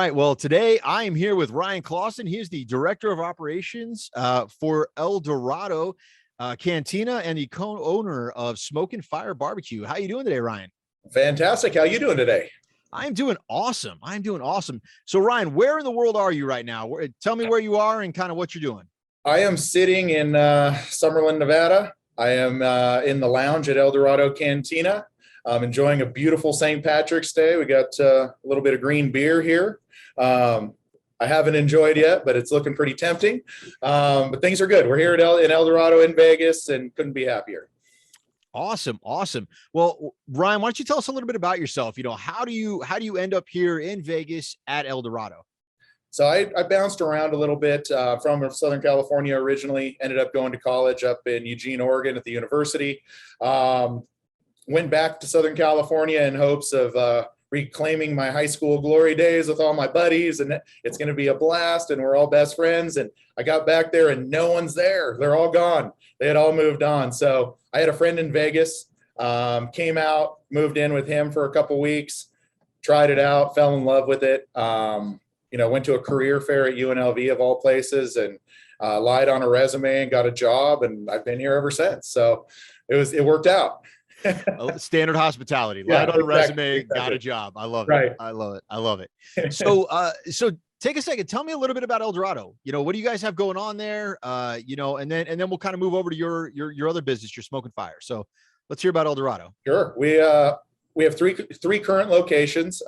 right. Well, today I am here with Ryan Klaasen. He is the director of operations for El Dorado Cantina and the co-owner of Smoke and Fire Barbecue. How you doing today, Ryan? Fantastic. How you doing today? I'm doing awesome. I'm doing awesome. So, Ryan, where in the world are you right now? Tell me where you are and kind of what you're doing. I am sitting in Summerlin, Nevada. I am in the lounge at El Dorado Cantina. I'm enjoying a beautiful St. Patrick's Day. We got a little bit of green beer here. I haven't enjoyed yet, but it's looking pretty tempting. But things are good. We're here in El Dorado in Vegas and couldn't be happier. Awesome. Awesome. Well, Ryan, why don't you tell us a little bit about yourself? How do you end up here in Vegas at El Dorado? So I bounced around a little bit from Southern California originally, ended up going to college up in Eugene, Oregon at the university. Went back to Southern California in hopes of reclaiming my high school glory days with all my buddies, and it's going to be a blast, and we're all best friends. And I got back there and no one's there. They're all gone. They had all moved on. So I had a friend in Vegas, came out, moved in with him for a couple weeks, tried it out, fell in love with it. Went to a career fair at UNLV of all places and lied on a resume and got a job. And I've been here ever since. So it worked out. Standard hospitality. Yeah, Lied on a resume, exactly. Got a job. I love Right. it. I love it. I love it. So take a second. Tell me a little bit about El Dorado. What do you guys have going on there? And then we'll kind of move over to your other business, your Smoke and Fire. So let's hear about El Dorado. Sure. We have three current locations.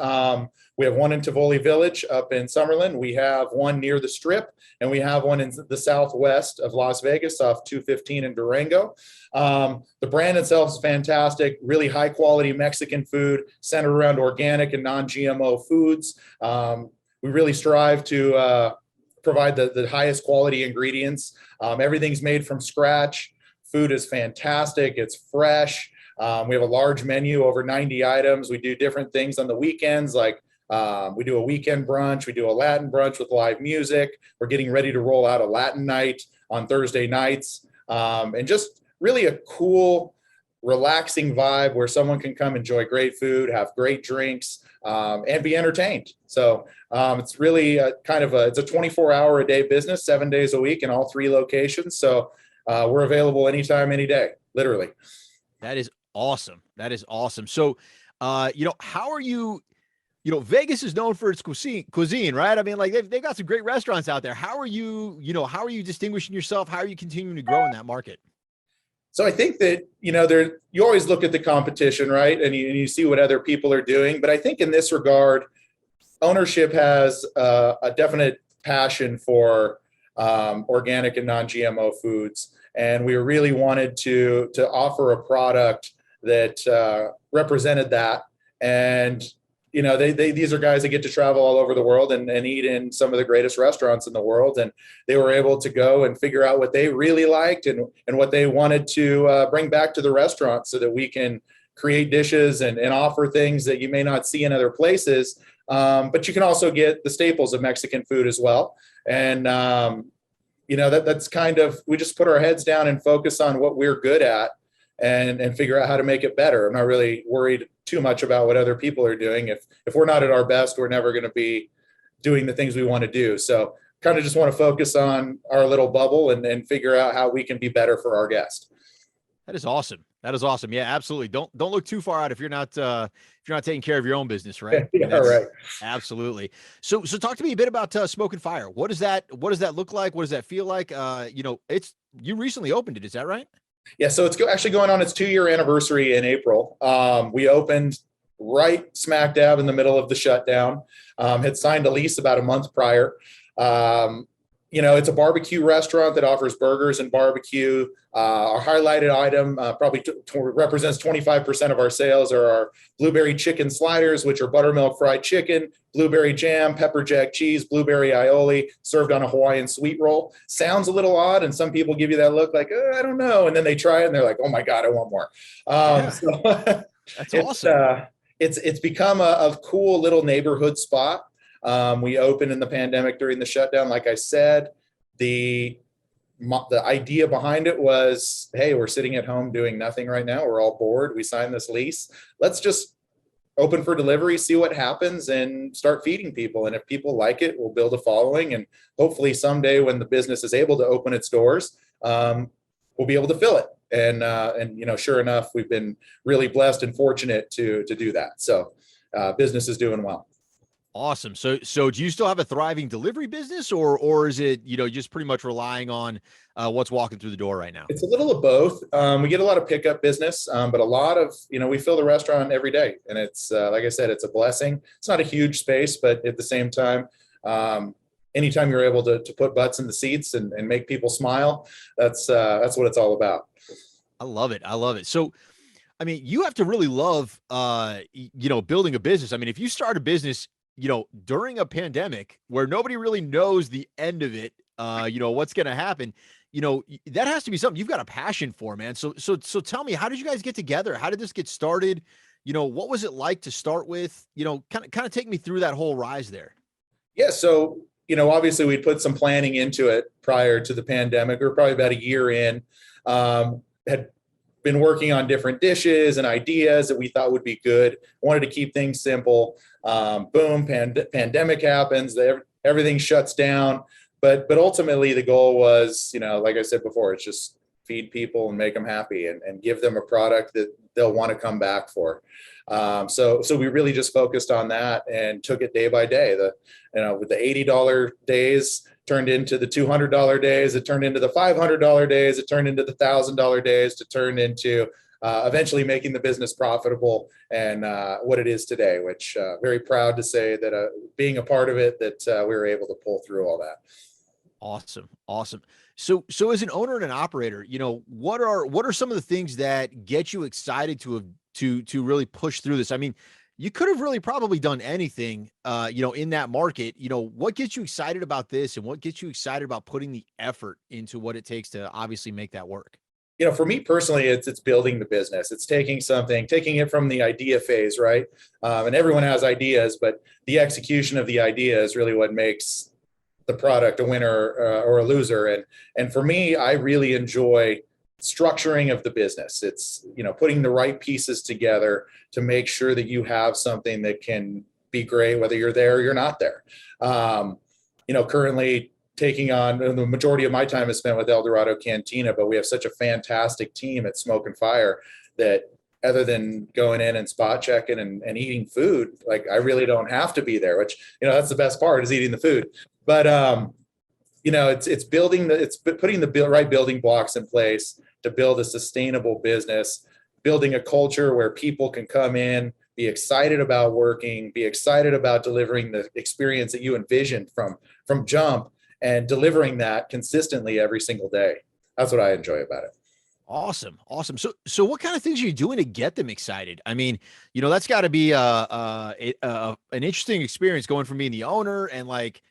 We have one in Tivoli Village up in Summerlin. We have one near the Strip, and we have one in the southwest of Las Vegas off 215 in Durango. The brand itself is fantastic, really high quality Mexican food centered around organic and non-GMO foods. We really strive to provide the highest quality ingredients. Everything's made from scratch. Food is fantastic. It's fresh. We have a large menu, over 90 items. We do different things on the weekends, like we do a weekend brunch. We do a Latin brunch with live music. We're getting ready to roll out a Latin night on Thursday nights. And just really a cool, relaxing vibe where someone can come enjoy great food, have great drinks, and be entertained. So it's really it's a 24-hour-a-day business, 7 days a week in all three locations. So we're available anytime, any day, literally. That is awesome. That is awesome. So, how are you? Vegas is known for its cuisine, right? I mean, like they've got some great restaurants out there. How are you? How are you distinguishing yourself? How are you continuing to grow in that market? So I think that, you always look at the competition, right? And you see what other people are doing. But I think in this regard, ownership has a definite passion for organic and non-GMO foods. And we really wanted to offer a product that represented that. And, these are guys that get to travel all over the world and eat in some of the greatest restaurants in the world. And they were able to go and figure out what they really liked and what they wanted to bring back to the restaurant so that we can create dishes and offer things that you may not see in other places. But you can also get the staples of Mexican food as well. And, that's kind of, we just put our heads down and focus on what we're good at and figure out how to make it better. I'm not really worried too much about what other people are doing. If we're not at our best, we're never going to be doing the things we want to do. So kind of just want to focus on our little bubble and figure out how we can be better for our guests. That is awesome. That is awesome. Yeah, absolutely. Don't look too far out if you're not taking care of your own business, right? Yeah, right. Absolutely. So talk to me a bit about Smoke and Fire. What does that look like? What does that feel like? You recently opened it, is that right? Yeah, so it's actually going on its 2-year anniversary in April. We opened right smack dab in the middle of the shutdown. Had signed a lease about a month prior. It's a barbecue restaurant that offers burgers and barbecue. Our highlighted item probably represents 25% of our sales are our blueberry chicken sliders, which are buttermilk fried chicken, blueberry jam, pepper jack cheese, blueberry aioli, served on a Hawaiian sweet roll. Sounds a little odd, and some people give you that look like, I don't know. And then they try it, and they're like, oh, my God, I want more. That's awesome. It's become a cool little neighborhood spot. We opened in the pandemic during the shutdown. Like I said, the idea behind it was, hey, we're sitting at home doing nothing right now. We're all bored. We signed this lease. Let's just open for delivery, see what happens, and start feeding people. And if people like it, we'll build a following. And hopefully someday when the business is able to open its doors, we'll be able to fill it. And you know, sure enough, we've been really blessed and fortunate to do that. So business is doing well. Awesome. So do you still have a thriving delivery business, or is it, you know, just pretty much relying on what's walking through the door right now? It's a little of both. We get a lot of pickup business, but a lot of, you know, we fill the restaurant every day, and it's like I said, it's a blessing. It's not a huge space, but at the same time, anytime you're able to put butts in the seats and make people smile, that's what it's all about. I love it. I love it. So, I mean, you have to really love, you know, building a business. I mean, if you start a business, you know, during a pandemic where nobody really knows the end of it, you know, what's going to happen, you know, that has to be something you've got a passion for, man. So tell me, how did you guys get together? How did this get started? You know, what was it like to start with? You know, kind of take me through that whole rise there. Yeah. So, you know, obviously we put some planning into it prior to the pandemic. We were probably about a year in, had been working on different dishes and ideas that we thought would be good. Wanted to keep things simple. Boom, pandemic happens, everything shuts down. But ultimately the goal was, you know, like I said before, it's just feed people and make them happy and give them a product that they'll want to come back for. So we really just focused on that and took it day by day. With the $80 days turned into the $200 days, it turned into the $500 days, it turned into the $1,000 days, to turn into eventually making the business profitable and what it is today, which very proud to say that being a part of it, that we were able to pull through all that. Awesome. Awesome. So as an owner and an operator, you know, what are some of the things that get you excited to really push through this? I mean, you could have really probably done anything, you know, in that market. You know, what gets you excited about this, and what gets you excited about putting the effort into what it takes to obviously make that work? You know, for me personally, it's building the business. It's taking it from the idea phase, right? And everyone has ideas, but the execution of the idea is really what makes the product a winner or a loser. And for me, I really enjoy structuring of the business. It's, you know, putting the right pieces together to make sure that you have something that can be great, whether you're there or you're not there. You know, currently taking on, the majority of my time is spent with Dorado Cantina, but we have such a fantastic team at Smoke and Fire that other than going in and spot checking and eating food, like I really don't have to be there, which, you know, that's the best part, is eating the food. But, you know, it's putting the right building blocks in place to build a sustainable business, building a culture where people can come in, be excited about working, be excited about delivering the experience that you envisioned from jump, and delivering that consistently every single day. That's what I enjoy about it. Awesome. Awesome. So what kind of things are you doing to get them excited? I mean, you know, that's got to be an interesting experience, going from being the owner and like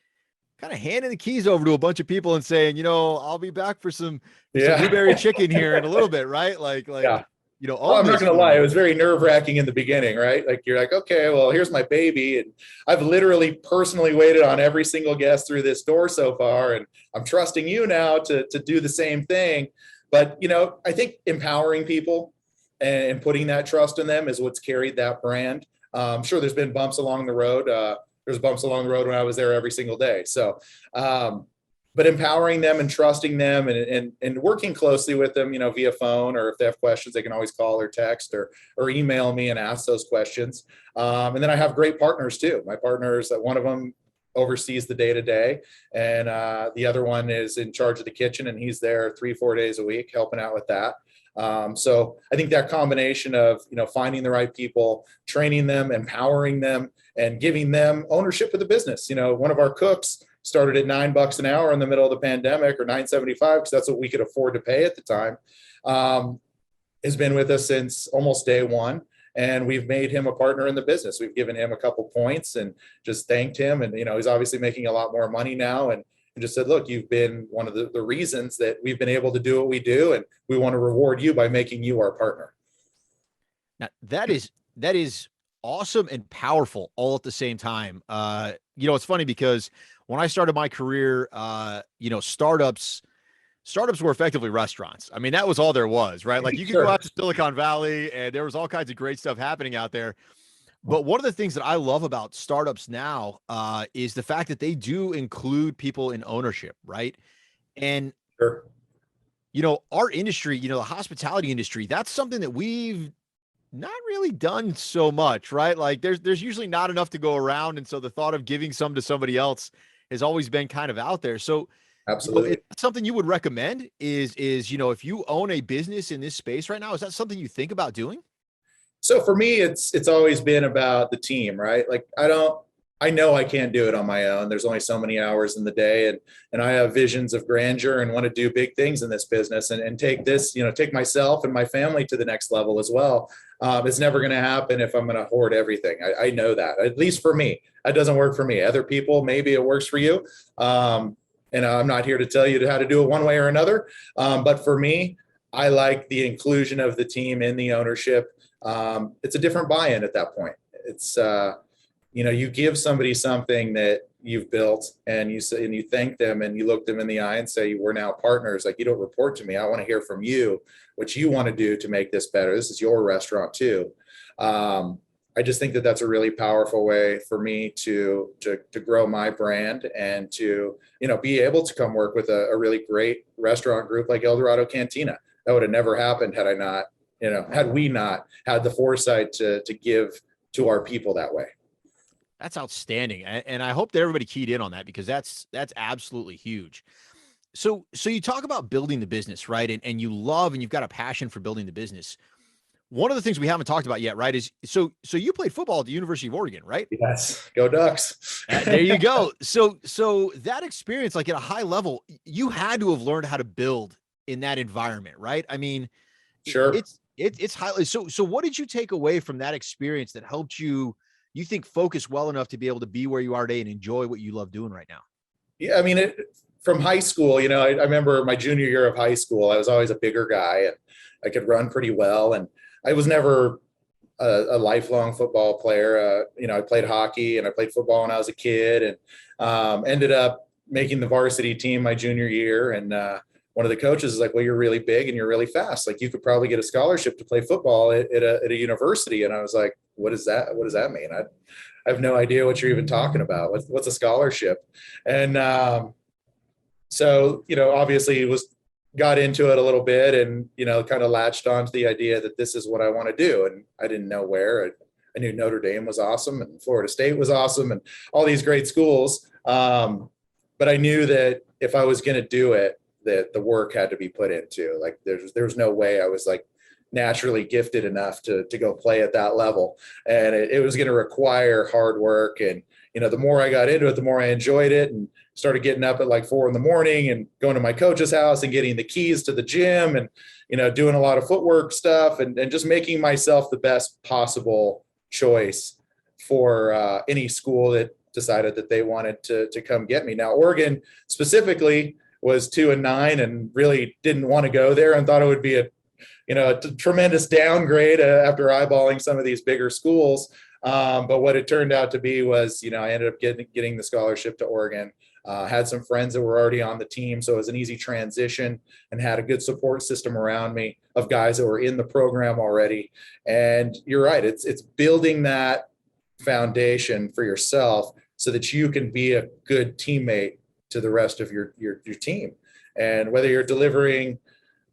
kind of handing the keys over to a bunch of people and saying, you know, I'll be back for some blueberry chicken here in a little bit, right? Yeah. You know, Well, I'm not going to lie. It was very nerve wracking in the beginning, right? Like you're like, okay, well, here's my baby. And I've literally personally waited on every single guest through this door so far. And I'm trusting you now to do the same thing. But, you know, I think empowering people and putting that trust in them is what's carried that brand. Sure, there's been bumps along the road. There's bumps along the road when I was there every single day. So, but empowering them and trusting them and working closely with them, you know, via phone, or if they have questions, they can always call or text or email me and ask those questions. And then I have great partners too. My partners, that one of them oversees the day-to-day, and the other one is in charge of the kitchen, and he's there 3-4 days a week helping out with that. So I think that combination of, you know, finding the right people, training them, empowering them, and giving them ownership of the business. You know, one of our cooks started at $9 an hour in the middle of the pandemic, or $9.75, because that's what we could afford to pay at the time. Has been with us since almost day one. And we've made him a partner in the business. We've given him a couple points and just thanked him. And, you know, he's obviously making a lot more money now, and just said, look, you've been one of the reasons that we've been able to do what we do. And we want to reward you by making you our partner. Now that is awesome and powerful all at the same time. You know, it's funny because when I started my career, you know, startups were effectively restaurants. I mean, that was all there was, right? Like you could go out to Silicon Valley and there was all kinds of great stuff happening out there. But one of the things that I love about startups now is the fact that they do include people in ownership, right? And Sure. our industry, the hospitality industry, that's something that we've not really done so much, right? Like there's usually not enough to go around, and so the thought of giving some to somebody else has always been kind of out there. So, is Absolutely. that something you would recommend? Is if you own a business in this space right now, is that something you think about doing? So for me, it's always been about the team, right? Like I know I can't do it on my own. There's only so many hours in the day, and I have visions of grandeur and want to do big things in this business and take this, take myself and my family to the next level as well. It's never going to happen if I'm going to hoard everything. I know that, at least for me. That doesn't work for me. Other people, maybe it works for you. And I'm not here to tell you how to do it one way or another. But for me, I like the inclusion of the team in the ownership. It's a different buy-in at that point. It's you give somebody something that you've built, and you say, and you thank them, and you look them in the eye and say, we're now partners. Like, you don't report to me. I want to hear from you what you want to do to make this better. This is your restaurant too. I just think that that's a really powerful way for me to grow my brand, and to be able to come work with a really great restaurant group like El Dorado Cantina. That would have never happened had I not, had we not had the foresight to give to our people that way. That's outstanding, and I hope that everybody keyed in on that, because that's absolutely huge. So you talk about building the business, right? And you love, and you've got a passion for building the business. One of the things we haven't talked about yet, right, is so you played football at the University of Oregon, right? Yes, go Ducks. There you go. So that experience, like at a high level, you had to have learned how to build in that environment, right? I mean, Sure. it's highly so what did you take away from that experience that helped you think focus well enough to be able to be where you are today and enjoy what you love doing right now? Yeah, I mean, from high school, I remember my junior year of high school, I was always a bigger guy, and I could run pretty well. And I was never a lifelong football player. I played hockey and I played football when I was a kid, and ended up making the varsity team my junior year. And one of the coaches is like, well, you're really big and you're really fast. Like, you could probably get a scholarship to play football at a university. And I was like, what is that? What does that mean? I have no idea what you're even talking about. What's a scholarship? And so, obviously he got into it a little bit, and, kind of latched on to the idea that this is what I want to do. And I didn't know where. I knew Notre Dame was awesome, and Florida State was awesome, and all these great schools. But I knew that if I was going to do it, that the work had to be put into. Like, there's no way I was like naturally gifted enough to go play at that level. And it was going to require hard work. And, the more I got into it, the more I enjoyed it, and started getting up at like 4 a.m. and going to my coach's house and getting the keys to the gym, and, doing a lot of footwork stuff, and just making myself the best possible choice for any school that decided that they wanted to come get me. Now, Oregon specifically was 2-9 and really didn't want to go there, and thought it would be a tremendous downgrade after eyeballing some of these bigger schools. But what it turned out to be was, I ended up getting the scholarship to Oregon. Had some friends that were already on the team, so it was an easy transition, and had a good support system around me of guys that were in the program already. And you're right, it's building that foundation for yourself so that you can be a good teammate to the rest of your team. And whether you're delivering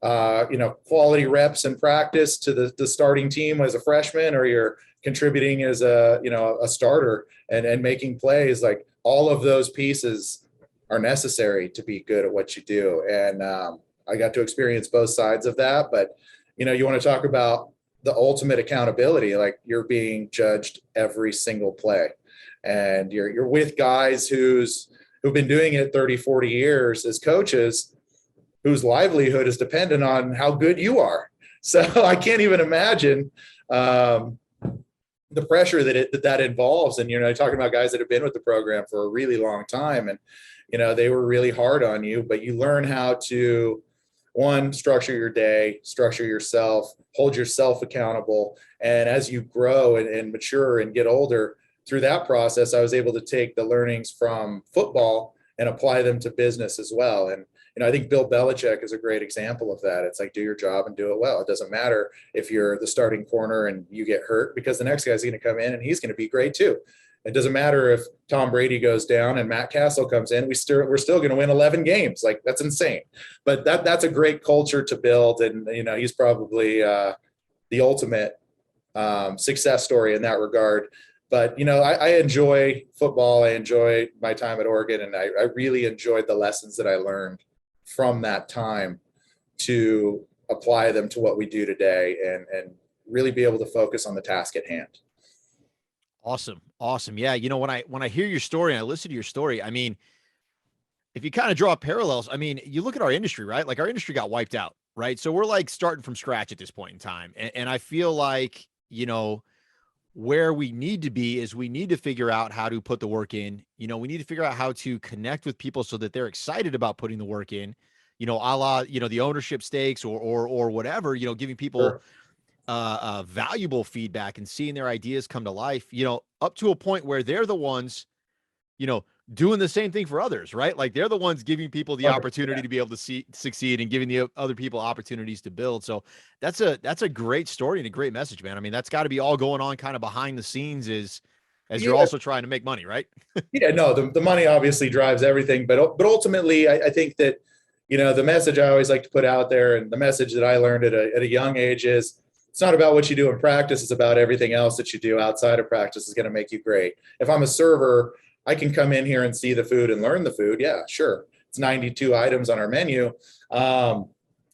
quality reps and practice to the starting team as a freshman, or you're contributing as a starter and making plays, like, all of those pieces are necessary to be good at what you do. And I got to experience both sides of that. But, you want to talk about the ultimate accountability, like, you're being judged every single play, and you're with guys who've been doing it 30, 40 years as coaches, whose livelihood is dependent on how good you are. So I can't even imagine the pressure that involves. And, talking about guys that have been with the program for a really long time, and, they were really hard on you, but you learn how to, one, structure your day, structure yourself, hold yourself accountable. And as you grow and mature and get older through that process, I was able to take the learnings from football and apply them to business as well. And I think Bill Belichick is a great example of that. It's like, do your job and do it well. It doesn't matter if you're the starting corner and you get hurt, because the next guy's going to come in and he's going to be great too. It doesn't matter if Tom Brady goes down and Matt Castle comes in. We're still going to win 11 games. Like, that's insane. But that's a great culture to build. And, he's probably the ultimate success story in that regard. But, I enjoy football. I enjoy my time at Oregon, and I really enjoyed the lessons that I learned from that time to apply them to what we do today, and really be able to focus on the task at hand. Awesome. Awesome. Yeah. When I hear your story and I listen to your story, I mean, if you kind of draw parallels, I mean, you look at our industry, right? Like, our industry got wiped out, right? So we're like starting from scratch at this point in time. And I feel like, where we need to be is we need to figure out how to put the work in. We need to figure out how to connect with people so that they're excited about putting the work in, a la, the ownership stakes or whatever, giving people Sure. Valuable feedback and seeing their ideas come to life, up to a point where they're the ones, doing the same thing for others, right? Like, they're the ones giving people the opportunity to be able to succeed and giving the other people opportunities to build. So that's a great story and a great message, man. I mean, that's got to be all going on kind of behind the scenes as you're also trying to make money, right? Yeah, no, the money obviously drives everything, but ultimately I think that, the message I always like to put out there, and the message that I learned at a young age, is it's not about what you do in practice. It's about everything else that you do outside of practice is going to make you great. If I'm a server, I can come in here and see the food and learn the food. Yeah, sure. It's 92 items on our menu. It's going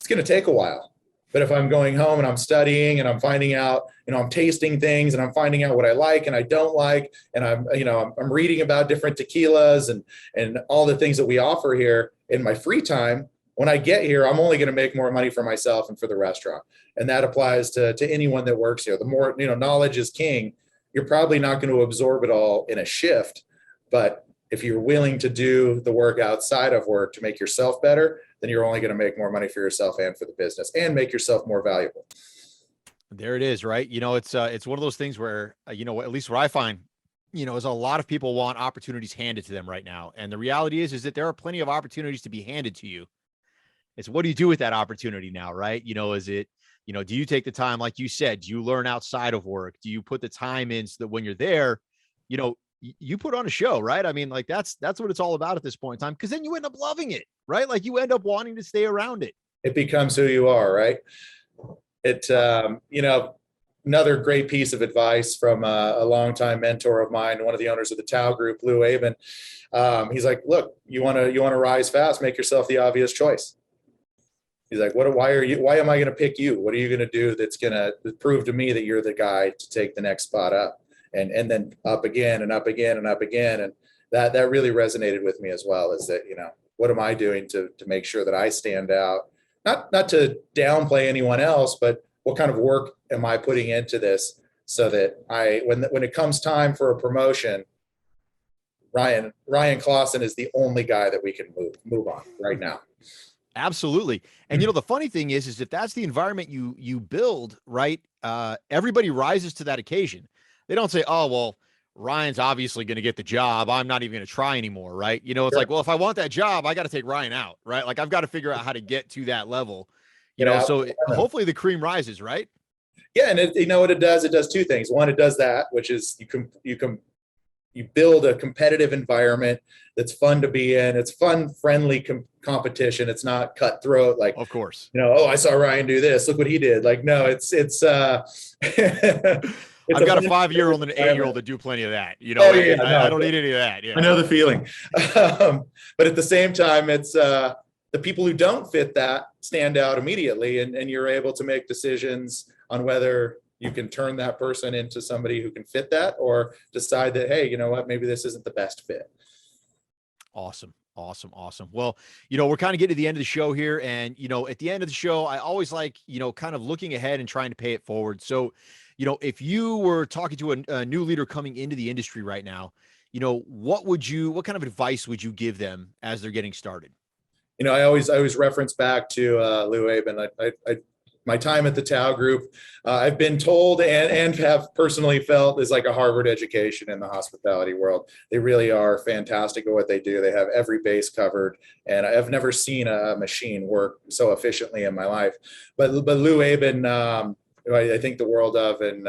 to take a while. But if I'm going home and I'm studying and I'm finding out, I'm tasting things and I'm finding out what I like and I don't like, and I'm reading about different tequilas and all the things that we offer here in my free time, when I get here, I'm only going to make more money for myself and for the restaurant. And that applies to anyone that works here. The more, knowledge is king. You're probably not going to absorb it all in a shift. But if you're willing to do the work outside of work to make yourself better, then you're only going to make more money for yourself and for the business, and make yourself more valuable. There it is, right? It's one of those things where, at least what I find, is a lot of people want opportunities handed to them right now. And the reality is that there are plenty of opportunities to be handed to you. It's, what do you do with that opportunity now, right? Is it, do you take the time, like you said, do you learn outside of work? Do you put the time in so that when you're there, you put on a show, right? I mean, like, that's what it's all about at this point in time, because then you end up loving it, right? Like, you end up wanting to stay around it. It becomes who you are, right? Another great piece of advice from a longtime mentor of mine, one of the owners of the Tao Group, Lou Aben. He's like, look, you want to rise fast, make yourself the obvious choice. He's like, why am I going to pick you? What are you going to do that's going to prove to me that you're the guy to take the next spot up? And then up again and up again and up again. And that really resonated with me as well, is that, what am I doing to make sure that I stand out? Not to downplay anyone else, but what kind of work am I putting into this so that when it comes time for a promotion, Ryan Klaasen is the only guy that we can move on right now. Absolutely. And the funny thing is if that's the environment you build, right? Everybody rises to that occasion. They don't say, oh, well, Ryan's obviously going to get the job. I'm not even going to try anymore. Right. It's Sure. like, well, if I want that job, I got to take Ryan out. Right. Like, I've got to figure out how to get to that level, so hopefully the cream rises. Right. Yeah. And what it does? It does two things. One, it does that, which is you build a competitive environment that's fun to be in. It's fun, friendly competition. It's not cutthroat. Like, of course, oh, I saw Ryan do this. Look what he did. Like, no, it's I've got a 5-year-old and an 8-year-old that do plenty of that. I don't need any of that. Yeah. I know the feeling. But at the same time, it's the people who don't fit that stand out immediately, and you're able to make decisions on whether you can turn that person into somebody who can fit that, or decide that, hey, you know what, maybe this isn't the best fit. Awesome. Well, we're kind of getting to the end of the show here. And, at the end of the show, I always like, kind of looking ahead and trying to pay it forward. So, if you were talking to a new leader coming into the industry right now, what kind of advice would you give them as they're getting started? I always reference back to Lou Aben. my time at the Tao Group, I've been told and have personally felt is like a Harvard education in the hospitality world. They really are fantastic at what they do. They have every base covered, and I've never seen a machine work so efficiently in my life. But Lou Aben, who I think the world of, and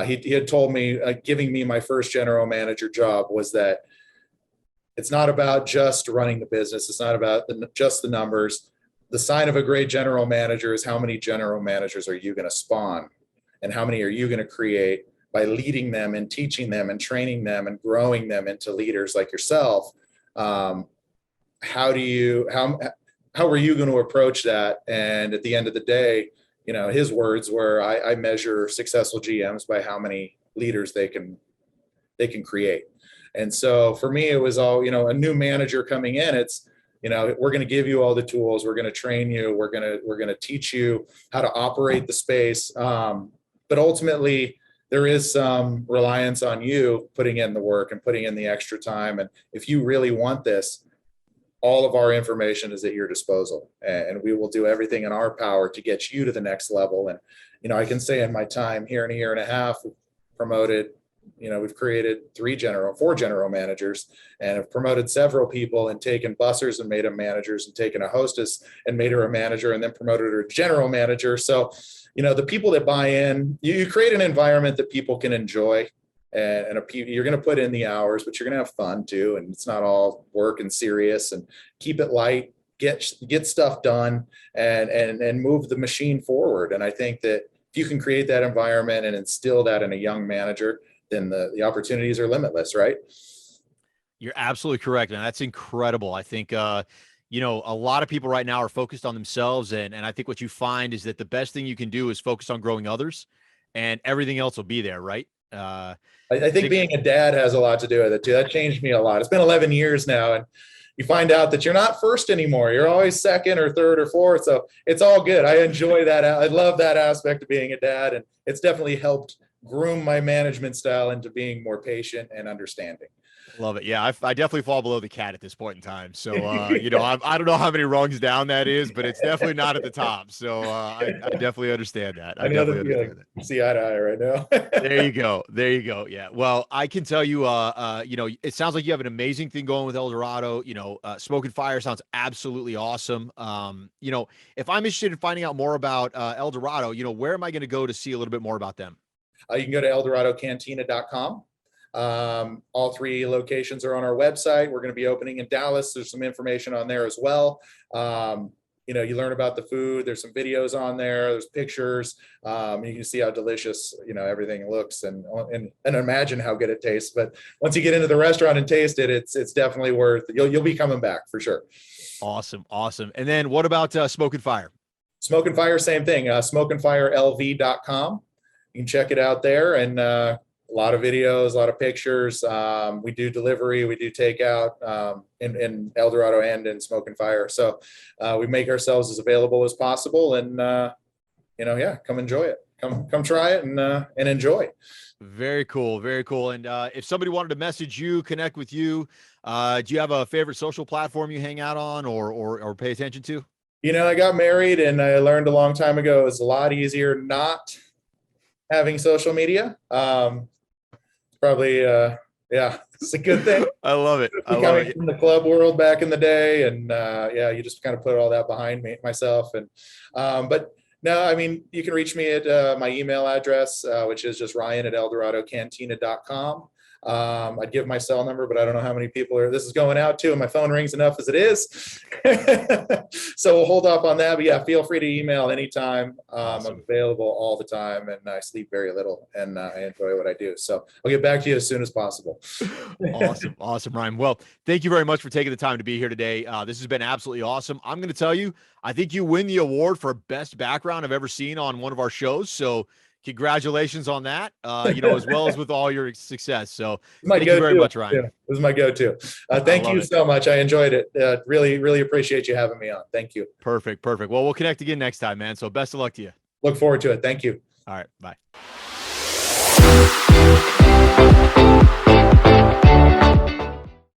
he had told me, giving me my first general manager job, was that it's not about just running the business. It's not about just the numbers. The sign of a great general manager is how many general managers are you going to spawn, and how many are you going to create by leading them and teaching them and training them and growing them into leaders like yourself. How are you going to approach that? And at the end of the day, his words were, I measure successful GMs by how many leaders they can create. And so for me, it was all, a new manager coming in. It's, we're going to give you all the tools. We're going to train you. We're going to teach you how to operate the space. But ultimately, there is some reliance on you putting in the work and putting in the extra time. And if you really want this, all of our information is at your disposal, and we will do everything in our power to get you to the next level. And, I can say in my time here in a year and a half, we've promoted, we've created 4 general managers, and have promoted several people, and taken bussers and made them managers, and taken a hostess and made her a manager, and then promoted her to general manager. So, the people that buy in, you create an environment that people can enjoy. And you're going to put in the hours, but you're going to have fun too. And it's not all work and serious, and keep it light, get stuff done, and move the machine forward. And I think that if you can create that environment and instill that in a young manager, then the opportunities are limitless, right? You're absolutely correct, man. That's incredible. I think, a lot of people right now are focused on themselves. And I think what you find is that the best thing you can do is focus on growing others, and everything else will be there. Right. I think being a dad has a lot to do with it too. That changed me a lot. It's been 11 years now, and you find out that you're not first anymore. You're always second or third or fourth. So it's all good. I enjoy that. I love that aspect of being a dad, and it's definitely helped groom my management style into being more patient and understanding. Love it. Yeah, I definitely fall below the cat at this point in time. So, I don't know how many rungs down that is, but it's definitely not at the top. So I definitely understand that. I definitely understand that. See eye to eye right now. There you go. There you go. Yeah. Well, I can tell you, it sounds like you have an amazing thing going with El Dorado. Smoke and Fire sounds absolutely awesome. If I'm interested in finding out more about El Dorado, where am I going to go to see a little bit more about them? You can go to eldoradocantina.com. All 3 locations are on our website. We're going to be opening in Dallas. There's some information on there as well. You learn about the food. There's some videos on there. There's pictures. You can see how delicious, everything looks, and imagine how good it tastes. But once you get into the restaurant and taste it, it's definitely worth it. You'll be coming back for sure. Awesome. Awesome. And then what about Smoke and Fire? Smoke and Fire, same thing. smokeandfirelv.com. You can check it out there, and a lot of videos, a lot of pictures. We do delivery, we do takeout in El Dorado and in Smoke and Fire. So we make ourselves as available as possible, and come enjoy it. Come try it and enjoy. Very cool. Very cool. And if somebody wanted to message you, connect with you, do you have a favorite social platform you hang out on or pay attention to? I got married, and I learned a long time ago it's a lot easier not having social media. Probably, it's a good thing. I love it. Coming from the club world back in the day, and you just kind of put all that behind myself. And but no, I mean, you can reach me at my email address, which is just ryan@eldoradocantina.com. I'd give my cell number, but I don't know how many people this is going out to, and my phone rings enough as it is. So we'll hold off on that. But yeah, feel free to email anytime. Awesome. I'm available all the time, and I sleep very little, and I enjoy what I do. So I'll get back to you as soon as possible. Awesome. Awesome, Ryan. Well, thank you very much for taking the time to be here today. This has been absolutely awesome. I'm going to tell you, I think you win the award for best background I've ever seen on one of our shows. So congratulations on that, as well as with all your success. So thank you very much, Ryan. Yeah, it was my go-to. Thank you so much. I enjoyed it. Really, really appreciate you having me on. Thank you. Perfect. Well, we'll connect again next time, man. So best of luck to you. Look forward to it. Thank you. All right. Bye.